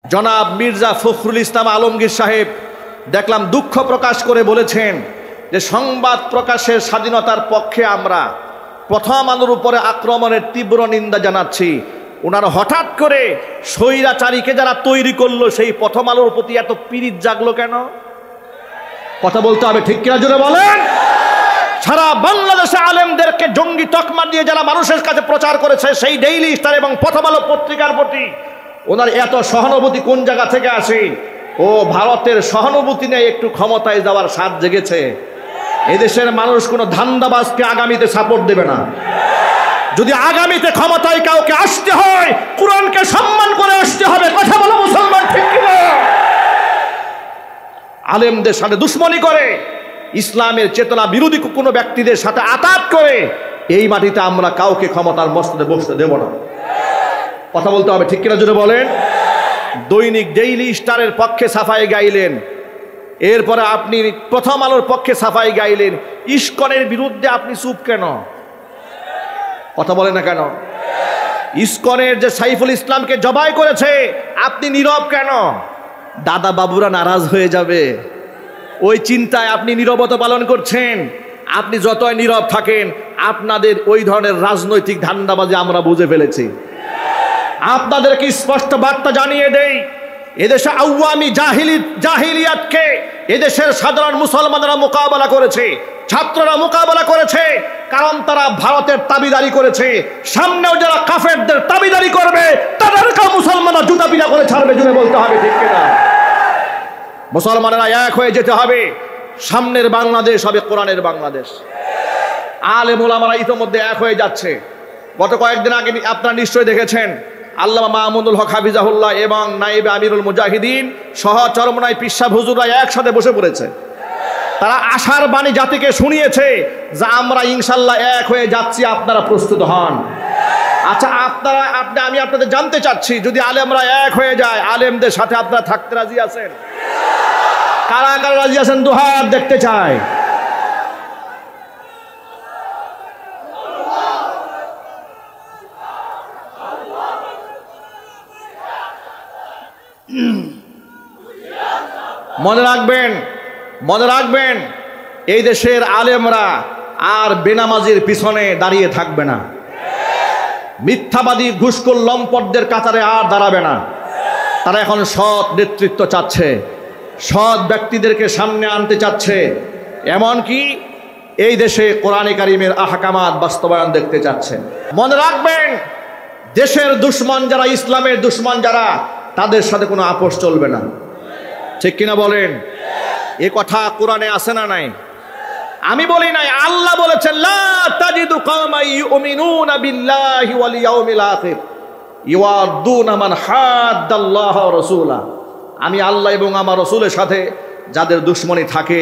জনাব মির্জা ফখরুল ইসলাম আলমগীর সাহেব দেখলাম দুঃখ প্রকাশ করে বলেছেন যে সংবাদ প্রকাশের স্বাধীনতার পক্ষে আমরা প্রথম আলোর উপরে আক্রমণের তীব্র নিন্দা জানাচ্ছি। ওনারা হঠাৎ করে স্বৈরাচারীকে যারা তৈরি করলো সেই প্রথম আলোর প্রতি এত পীড়িত জাগলো কেন? কথা বলতে হবে, ঠিক কিনা জোরে বলেন। সারা বাংলাদেশে আলেমদেরকে জঙ্গি তকমা দিয়ে যারা মানুষের কাছে প্রচার করেছে সেই ডেইলি স্টার এবং প্রথম আলো পত্রিকার প্রতি ওনার এত সহানুভূতি কোন জায়গা থেকে আসে? ও ভারতের সহানুভূতি নিয়ে একটু ক্ষমতায় যাওয়ার স্বাদ জেগেছে। এদেশের মানুষ কোনো ধান্দাবাজকে আগামীতে সাপোর্ট দেবে না। যদি আগামীতে ক্ষমতায় কাউকে আসতে হয় কোরআনকে সম্মান করে আসতে হবে। কথা বলো মুসলমান, ঠিক কিনা? আলেমদের সাথে দুশ্মনী করে ইসলামের চেতনা বিরোধী কোনো ব্যক্তিদের সাথে আতাত করে এই মাটিতে আমরা কাউকে ক্ষমতার মস্তদে বসতে দেব না। কথা বলতে হবে, ঠিক কিনা জোরে বলেন। দৈনিক ডেইলি স্টারের পক্ষে সাফাই গাইলেন, এরপরে আপনি প্রথম আলোর পক্ষে সাফাই গাইলেন। ইস্কনের বিরুদ্ধে আপনি চুপ কেন? কথা বলেন না কেন? ইস্কনের যে সাইফুল ইসলামকে জবাই করেছে আপনি নীরব কেন? দাদা বাবুরা নারাজ হয়ে যাবে, ওই চিন্তায় আপনি নীরবতা পালন করছেন। আপনি যতই নীরব থাকেন আপনাদের ওই ধরনের রাজনৈতিক ধান্দাবাজি আমরা বুঝে ফেলেছি। আপনাদেরকে স্পষ্ট বার্তা জানিয়ে দেই, এদেশে আওয়ামী জাহিলিয়াতকে এদেশের সাধারণ মুসলমানরা মোকাবেলা করেছে, ছাত্ররা মোকাবেলা করেছে, কারণ তারা ভারতের দাবিদারি করেছে। সামনেও যারা কাফেরদের দাবিদারি করবে তাদেরকেও মুসলমানরা জুতা পিটা করে ছাড়বে। জুড়ে বলতে হবে, ঠিক কিনা? মুসলমানেরা এক হয়ে যেতে হবে। সামনের বাংলাদেশ হবে কোরআনের বাংলাদেশ। আলেম ওলামারা ইতিমধ্যে এক হয়ে যাচ্ছে। গত কয়েকদিন আগে আপনারা নিশ্চয়ই দেখেছেন আল্লামা মাহমুদুল হক হাফিজাহুল্লাহ এবং নায়েবে আমিরুল মুজাহিদিন সহ চরমনাই পিসা হুজুররা একসাথে বসে পড়েছে। তারা আশার বাণী জাতিকে শুনিয়েছে যে আমরা ইনশাল্লাহ এক হয়ে যাচ্ছি, আপনারা প্রস্তুত হন। আচ্ছা, আমি আপনাদের জানতে চাচ্ছি, যদি আলেমরা এক হয়ে যায় আলেমদের সাথে আপনারা থাকতে রাজি আছেন? কারা কারা রাজি আছেন দুহাত দেখতে চাই। মনে রাখবেন এই দেশের আলেমরা আর বেনামাজির পিছনে দাঁড়িয়ে থাকবে না। মিথ্যাবাদী ঘুষখোর লম্পটদের কাতারে আর দাঁড়াবে না। তারা এখন সৎ নেতৃত্ব চাচ্ছে, সৎ ব্যক্তিদেরকে সামনে আনতে চাচ্ছে, এমনকি এই দেশে কোরআনে কারিমের আহকামাত বাস্তবায়ন দেখতে চাচ্ছে। মনে রাখবেন দেশের দুশ্মন যারা, ইসলামের দুশ্মন যারা, তাদের সাথে কোনো আপোষ চলবে না। ঠিক কিনা বলেন? এ কথা কোরআনে আছে না নাই? আমি বলি নাই, আল্লাহ বলেছেন লা তাজিদু কওমান ইউমিনুনা বিল্লাহি ওয়াল ইয়াউমিল আখির ইউআদ্দুনা মান হাদ্দাল্লাহ ওয়া রাসূলা। আমি আল্লাহ এবং আমার রাসূলের সাথে যাদের দুশ্মনী থাকে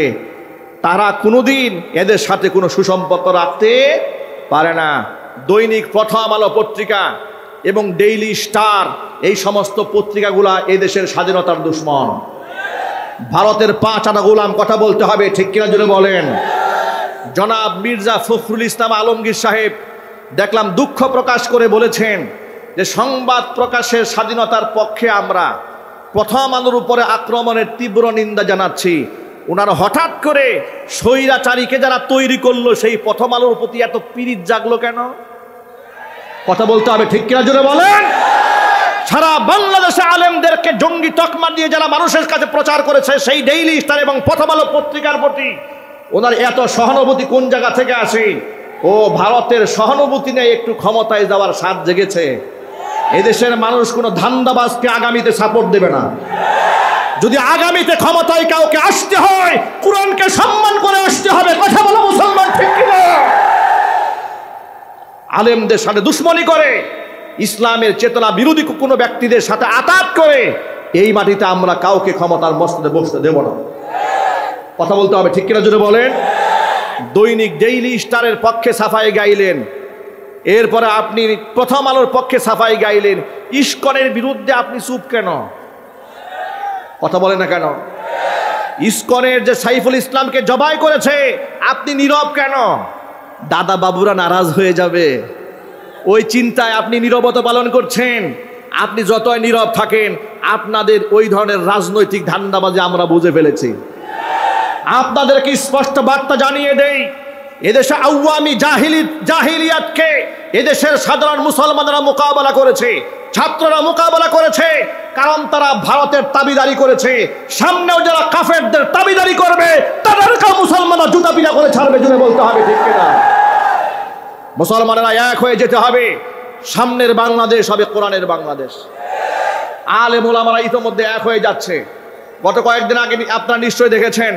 তারা কোনোদিন এদের সাথে কোনো সুসম্পর্ক রাখতে পারে না। দৈনিক প্রথম আলো পত্রিকা এবং ডেইলি স্টার এই সমস্ত পত্রিকাগুলা এই দেশের স্বাধীনতার দুশ্মন, ভারতের পাঁচ আনা গোলাম। কথা বলতে হবে, ঠিক কিনা জোরে বলেন। জনাব মির্জা ফখরুল ইসলাম আলমগীর সাহেব দেখলাম দুঃখ প্রকাশ করে বলেছেন যে সংবাদ প্রকাশের স্বাধীনতার পক্ষে আমরা প্রথম আলোর উপরে আক্রমণের তীব্র নিন্দা জানাচ্ছি। ওনারা হঠাৎ করে স্বৈরাচারীকে যারা তৈরি করলো সেই প্রথম আলোর প্রতি এত পীড়িত জাগলো কেন? কথা বলতে হবে, ঠিক কিনা জোরে বলেন। সারা বাংলাদেশে আলেমদেরকে জঙ্গি তকমা দিয়ে যারা মানুষের কাছে প্রচার করেছে সেই ডেইলি স্টার এবং প্রথম আলো পত্রিকার প্রতি ওনার এত সহানুভূতি কোন জায়গা থেকে আসে? ও ভারতের সহানুভূতি নিয়ে একটু ক্ষমতায় যাওয়ার স্বাদ জেগেছে। এদেশের মানুষ কোনো ধান্দাবাজকে আগামীতে সাপোর্ট দেবে না। যদি আগামীতে ক্ষমতায় কাউকে আসতে হয় কোরআনকে সম্মান করে আসতে হবে। কথা বলো মুসলমান, ঠিক কিনা? আলেমদের সাথে দুশ্মনী করে ইসলামের চেতনা বিরোধী কোনো ব্যক্তিদের সাথে আতাত করে এই মাটিতে আমরা কাউকে ক্ষমতার মস্তদে বসতে দেব না। কথা বলতে হবে, ঠিক কিনা জোরে বলেন। দৈনিক ডেইলি স্টারের পক্ষে সাফাই গাইলেন, এরপরে আপনি প্রথম আলোর পক্ষে সাফাই গাইলেন। ইস্কনের বিরুদ্ধে আপনি চুপ কেন? কথা বলেন না কেন? ইস্কনের যে সাইফুল ইসলামকে জবাই করেছে আপনি নীরব কেন? দাদা বাবুরা নারাজ হয়ে যাবে, ওই চিন্তায় আপনি নীরবতা পালন করছেন। আপনি যতই নীরব থাকেন আপনাদের ওই ধরনের রাজনৈতিক ধান্দাবাজি আমরা বুঝে ফেলেছি। আপনাদেরকে স্পষ্ট বার্তা জানিয়ে দেই, এদেশে আওয়ামী জাহিলিয়াতকে এদেশের সাধারণ মুসলমানরা মোকাবেলা করেছে, ছাত্ররা মোকাবেলা করেছে, কারণ তারা ভারতের দাবিদারি করেছে। সামনেও যারা কাফেরদের দাবিদারি করবে তাদেরকেও মুসলমানরা জুতা পিটা করে ছাড়বে, জুড়ে বলতে হবে ঠিক কিনা? মুসলমানেরা এক হয়ে যেতে হবে। সামনের বাংলাদেশ হবে কোরআনের বাংলাদেশ। আলেম ওলামারা ইতোমধ্যে এক হয়ে যাচ্ছে। গত কয়েকদিন আগে আপনারা নিশ্চয়ই দেখেছেন,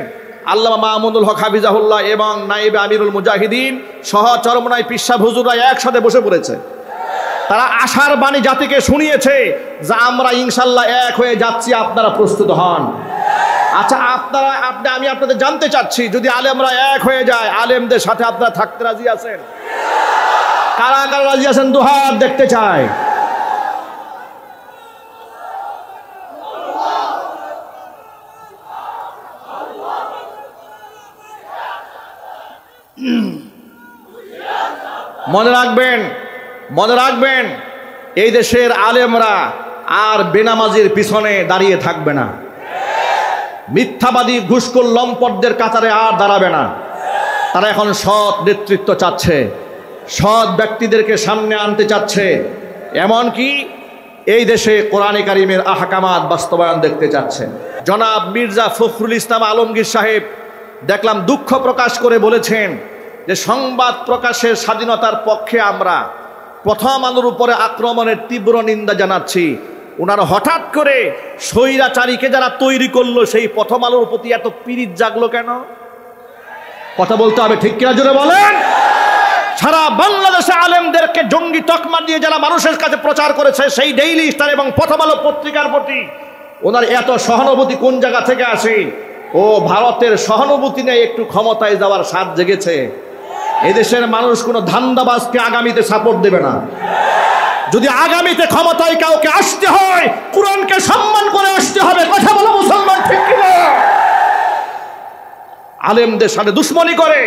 আল্লামা মাহমুদুল হক হাফিজাহুল্লাহ এবং নায়েবে আমিরুল মুজাহিদিন সহ চরমনাই পিসা হুজুররা একসাথে বসে পড়েছে। তারা আশার বাণী জাতিকে শুনিয়েছে যে আমরা ইনশাল্লাহ এক হয়ে যাচ্ছি, আপনারা প্রস্তুত হন। আচ্ছা, আমি আপনাদের জানতে চাচ্ছি, যদি আলেমরা এক হয়ে যায়, আলেমদের সাথে আপনারা থাকতে রাজি আছেন? কারা কারা রাজি আছেন দুহাত দেখতে চাই। মনে রাখবেন এই দেশের আলেমরা আর বেনামাজির পিছনে দাঁড়িয়ে থাকবে না। মিথ্যাবাদী ঘুষখোর লম্পটদের কাতারে আর দাঁড়াবে না। তারা এখন সৎ নেতৃত্ব চাচ্ছে, সৎ ব্যক্তিদেরকে সামনে আনতে চাচ্ছে, এমনকি এই দেশে কোরআনে কারিমের আহকামাত বাস্তবায়ন দেখতে চাচ্ছে। জনাব মির্জা ফখরুল ইসলাম আলমগীর সাহেব দেখলাম দুঃখ প্রকাশ করে বলেছেন যে সংবাদ প্রকাশের স্বাধীনতার পক্ষে আমরা, প্রথম আলোর উপরে আক্রমণের তীব্র নিন্দা জানাচ্ছি। ওনারা হঠাৎ করে স্বৈরাচারীকে যারা তৈরি করলো সেই প্রথম আলোর প্রতি এত পীড়িত জাগলো কেন? কথা বলতে হবে ঠিক কিনা, জোরে বলেন। সারা বাংলাদেশে আলেমদেরকে জঙ্গি তকমা দিয়ে যারা মানুষের কাছে প্রচার করেছে, সেই ডেইলি স্টার এবং প্রথম আলো পত্রিকার প্রতি ওনার এত সহানুভূতি কোন জায়গা থেকে আসে? ও ভারতের সহানুভূতি নেই, একটু ক্ষমতায় যাওয়ার স্বাদ জেগেছে। এদেশের মানুষ কোনো ধান্দাবাজকে আগামীতে সাপোর্ট দেবে না। যদি আগামীতে ক্ষমতায় কাউকে আসতে হয়, কোরআনকে সম্মান করে আসতে হবে। কথা বলো মুসলমান, ঠিক কিনা? আলেমদের সাথে দুশ্মনী করে,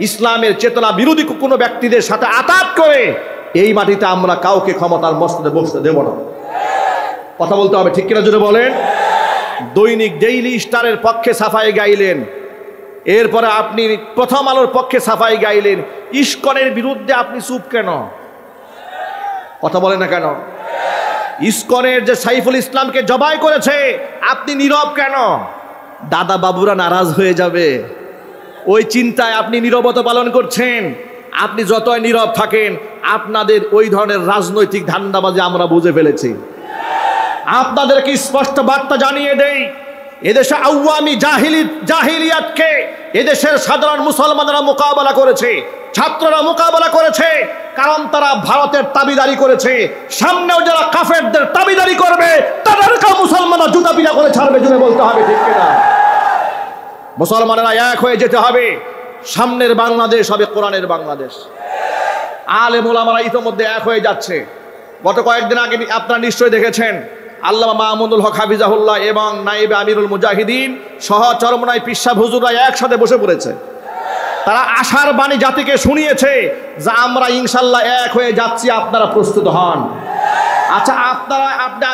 ইসলামের চেতনা বিরোধী কোনো ব্যক্তিদের সাথে আতাত করে এই মাটিতে আমরা কাউকে ক্ষমতার মস্তদে বসতে দেব না। কথা বলতে হবে ঠিক কিনা, জোরে বলেন। দৈনিক ডেইলি স্টারের পক্ষে সাফাই গাইলেন, এরপরে আপনি প্রথম আলোর পক্ষে সাফাই গাইলেন। ইস্কনের বিরুদ্ধে আপনি চুপ কেন? কথা বলেন না কেন? ইস্কনের যে সাইফুল ইসলামকে জবাই করেছে, আপনি নীরব কেন? দাদা বাবুরা নারাজ হয়ে যাবে, ওই চিন্তায় আপনি নীরবতা পালন করছেন। আপনি যতই নীরব থাকেন, আপনাদের ওই ধরনের রাজনৈতিক ধান্দাবাজি আমরা বুঝে ফেলেছি। আপনাদেরকে স্পষ্ট বার্তা জানিয়ে দেই, এদেশে আওয়ামী জাহিলিয়াতকে এদেশের সাধারণ মুসলমানরা মোকাবেলা করেছে, ছাত্ররা মোকাবেলা করেছে, কারণ তারা ভারতের দাবিদারি করেছে। সামনেও যারা কাফেরদের দাবিদারি করবে তাদেরকেও মুসলমানরা জুতা পিটা করে ছাড়বে, জুড়ে বলতে হবে ঠিক কিনা? মুসলমানেরা এক হয়ে যেতে হবে। সামনের বাংলাদেশ হবে কোরআনের বাংলাদেশ। আলেম ওলামারা ইতোমধ্যে এক হয়ে যাচ্ছে। গত কয়েকদিন আগে আপনারা নিশ্চয়ই দেখেছেন, আল্লামা মাহমুদুল হক হাফিজাহুল্লাহ এবং নায়েবে আমিরুল মুজাহিদিন সহ চরমনাই পিসা হুজুররা একসাথে বসে পড়েছে। তারা আশার বাণী জাতিকে শুনিয়েছে যে আমরা ইনশাল্লাহ এক হয়ে যাচ্ছি, আপনারা প্রস্তুত হন। আচ্ছা,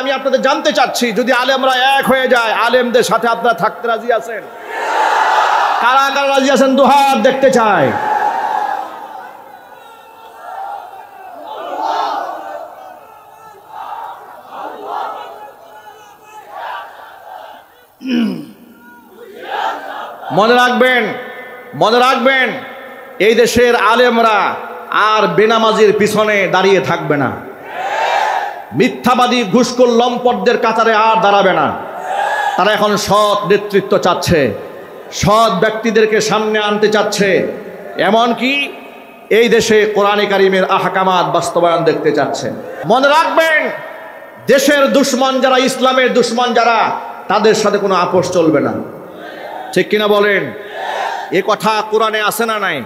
আমি আপনাদের জানতে চাচ্ছি, যদি আলেমরা এক হয়ে যায়, আলেমদের সাথে আপনারা থাকতে রাজি আছেন? কারা কারা রাজি আছেন দুহাত দেখতে চাই। মনে রাখবেন এই দেশের আলেমরা আর বেনামাজির পিছনে দাঁড়িয়ে থাকবে না। মিথ্যাবাদী ঘুষখোর লম্পটদের কাতারে আর দাঁড়াবে না। তারা এখন সৎ নেতৃত্ব চাচ্ছে, সৎ ব্যক্তিদেরকে সামনে আনতে চাচ্ছে, এমনকি এই দেশে কোরআনে কারিমের আহকামাত বাস্তবায়ন দেখতে চাচ্ছে। মনে রাখবেন, দেশের দুশ্মন যারা, ইসলামের দুশ্মন যারা, তাদের সাথে কোনো আপোষ চলবে না। ঠিক কিনা বলেন? এ কথা কোরআনে আছে না নাই?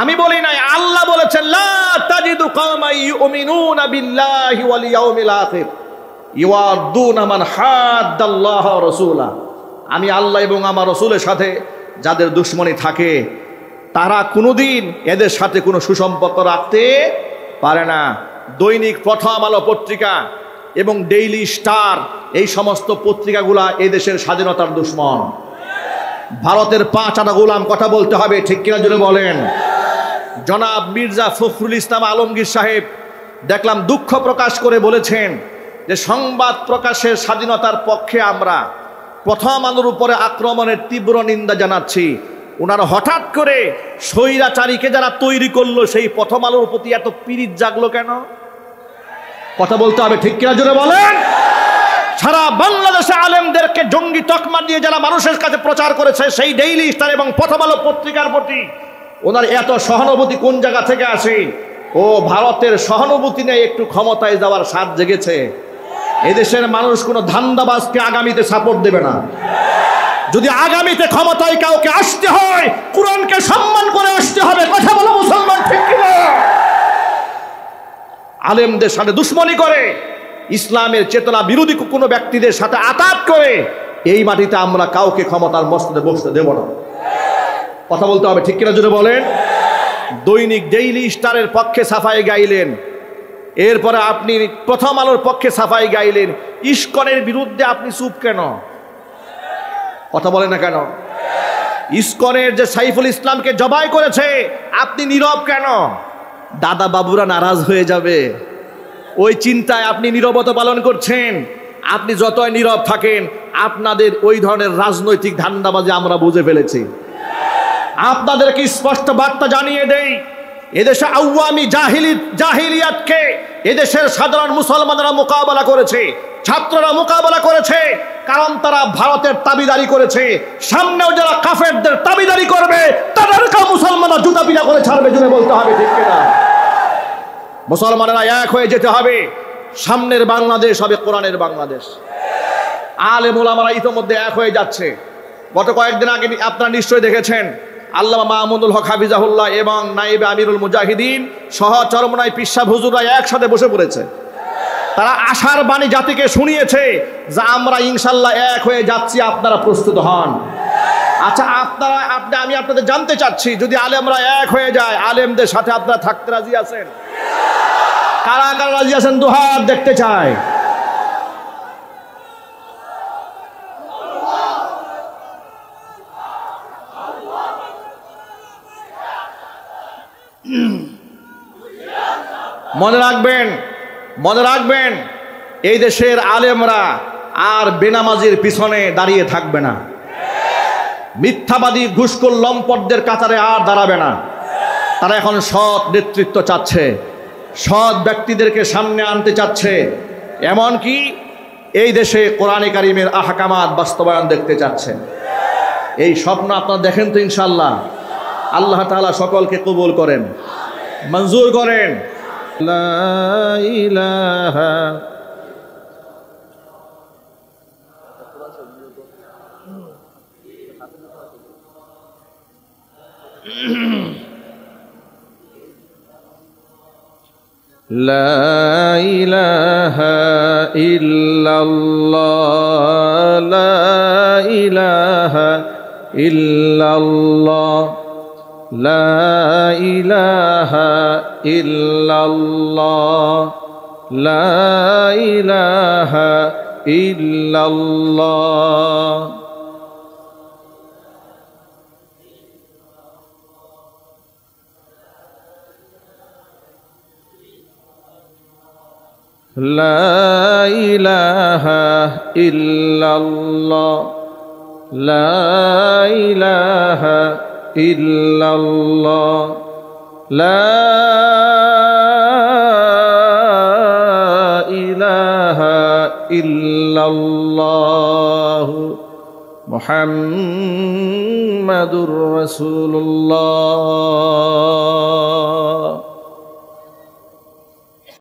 আমি বলি নাই, আল্লাহ বলেছেন, লা তাজিদু কওমান ইউমিনুনা বিল্লাহি ওয়াল ইয়াউমিল আখির ইউআদ্দুনা মান হাদ্দাল্লাহ ওয়া রাসূলা। আমি আল্লাহ এবং আমার রাসূলের সাথে যাদের দুশ্মনী থাকে, তারা কোনোদিন এদের সাথে কোনো সুসম্পর্ক রাখতে পারে না। দৈনিক প্রথম আলো পত্রিকা এবং ডেইলি স্টার এই সমস্ত পত্রিকাগুলা এই দেশের স্বাধীনতার দুশ্মন। ভারতের 5 আনা গোলাম, কথা বলতে হবে, ঠিক কিনা জুড়ে বলেন। জনাব মির্জা ফখরুল ইসলাম আলমগীর সাহেব দেখলাম দুঃখ প্রকাশ করে বলেছেন যে সংবাদ প্রকাশের স্বাধীনতার পক্ষে আমরা, প্রথম আলোর উপরে আক্রমণের তীব্র নিন্দা জানাচ্ছি। ওনারা হঠাৎ করে স্বৈরাচারীকে যারা তৈরি করলো সেই প্রথম আলোর প্রতি এত পীড়িত জাগলো কেন? কথা বলতে হবে, ঠিক কিনা জোরে বলেন। সারা বাংলাদেশে আলেমদেরকে জঙ্গি তকমা দিয়ে যারা মানুষের কাছে প্রচার করেছে সেই ডেইলি স্টার এবং প্রথম আলো পত্রিকার প্রতি ওনার এত সহানুভূতি কোন জায়গা থেকে আসে? ও ভারতের সহানুভূতি নেই, একটু ক্ষমতায় যাওয়ার স্বাদ জেগেছে। এদেশের মানুষ কোনো ধান্দাবাজকে আগামীতে সাপোর্ট দেবে না। যদি আগামীতে ক্ষমতায় কাউকে আসতে হয় কোরআনকে সম্মান করে আসতে হবে। কথা বলো মুসলমান, ঠিক কিনা? আলেমদের সাথে দুশ্মনী করে, ইসলামের চেতনা বিরোধী কোনো ব্যক্তিদের সাথে আতাত করে এই মাটিতে আমরা কাউকে ক্ষমতার মস্তদে বসতে দেব না। কথা বলতে হবে, ঠিক কিনা জুড়ে বলেন। দৈনিক ডেইলি স্টারের পক্ষে সাফাই গাইলেন, এরপরে আপনি প্রথম আলোর পক্ষে সাফাই গাইলেন, ইস্কনের বিরুদ্ধে আপনি চুপ কেন? কথা বলেন না কেন? ইস্কনের যে সাইফুল ইসলামকে জবাই করেছে আপনি নীরব কেন? দাদা বাবুরা নারাজ হয়ে যাবে, ওই চিন্তায় আপনি নীরবতা পালন করছেন। আপনি যতই নীরব থাকেন আপনাদের ওই ধরনের রাজনৈতিক ধান্দাবাজি আমরা বুঝে ফেলেছি। আপনাদেরকে স্পষ্ট বার্তা জানিয়ে দেই, এদেশে আওয়ামী জাহিলিয়াতকে এদেশের সাধারণ মুসলমানরা মোকাবেলা করেছে, ছাত্ররা মোকাবেলা করেছে, কারণ তারা ভারতের তাবিদারি করেছে। সামনেও যারা কাফেরদের তাবিদারি করবে তাদেরকে মুসলমানরা জুতা পিটা করে ছাড়বে, জুড়ে বলতে হবে, ঠিক কিনা? মুসলমানেরা এক হয়ে যেতে হবে। সামনের বাংলাদেশ হবে কোরআনের বাংলাদেশ। আলেম ওলামারা ইতিমধ্যে এক হয়ে যাচ্ছে। গত কয়েকদিন আগে আপনারা নিশ্চয়ই দেখেছেন আল্লামা মাহমুদুল হক হাফিজাহুল্লাহ এবং নায়েবে আমিরুল মুজাহিদিন সহ চরমনাই পিসা হুজুররা একসাথে বসে পড়েছে। তারা আশার বাণী জাতিকে শুনিয়েছে যে আমরা ইনশাল্লাহ এক হয়ে যাচ্ছি, আপনারা প্রস্তুত হন। আচ্ছা, আমি আপনাদের জানতে চাচ্ছি, যদি আলেমরা এক হয়ে যায় আলেমদের সাথে আপনারা থাকতে রাজি আছেন? কারা কারা রাজি আছেন দুহাত দেখতে চাই। মনে রাখবেন এই দেশের আলেমরা আর বেনামাজির পিছনে দাঁড়িয়ে থাকবে না। মিথ্যাবাদী ঘুষখোর লম্পটদের কাতারে আর দাঁড়াবে না। তারা এখন সৎ নেতৃত্ব চাচ্ছে, সৎ ব্যক্তিদেরকে সামনে আনতে চাচ্ছে, এমনকি এই দেশে কোরআনে কারিমের আহকামাত বাস্তবায়ন দেখতে চাচ্ছে। এই স্বপ্ন আপনারা দেখেন তো ইনশাআল্লাহ। আল্লাহ তাআলা সকলকে কবুল করেন, মঞ্জুর করেন। লা ইলাহা লা ইলাহা ইল্লাল্লাহ, লা ইলাহা ইল্লাল্লাহ, লা ইলাহা ইল্লাল্লাহ, লা ইলাহা ইল্লাল্লাহ। লা ইলাহা ইল্লাল্লাহ, লা ইলাহা ইল্লাল্লাহ, লা ইলাহা ইল্লাল্লাহ, মুহাম্মাদুর রাসূলুল্লাহ।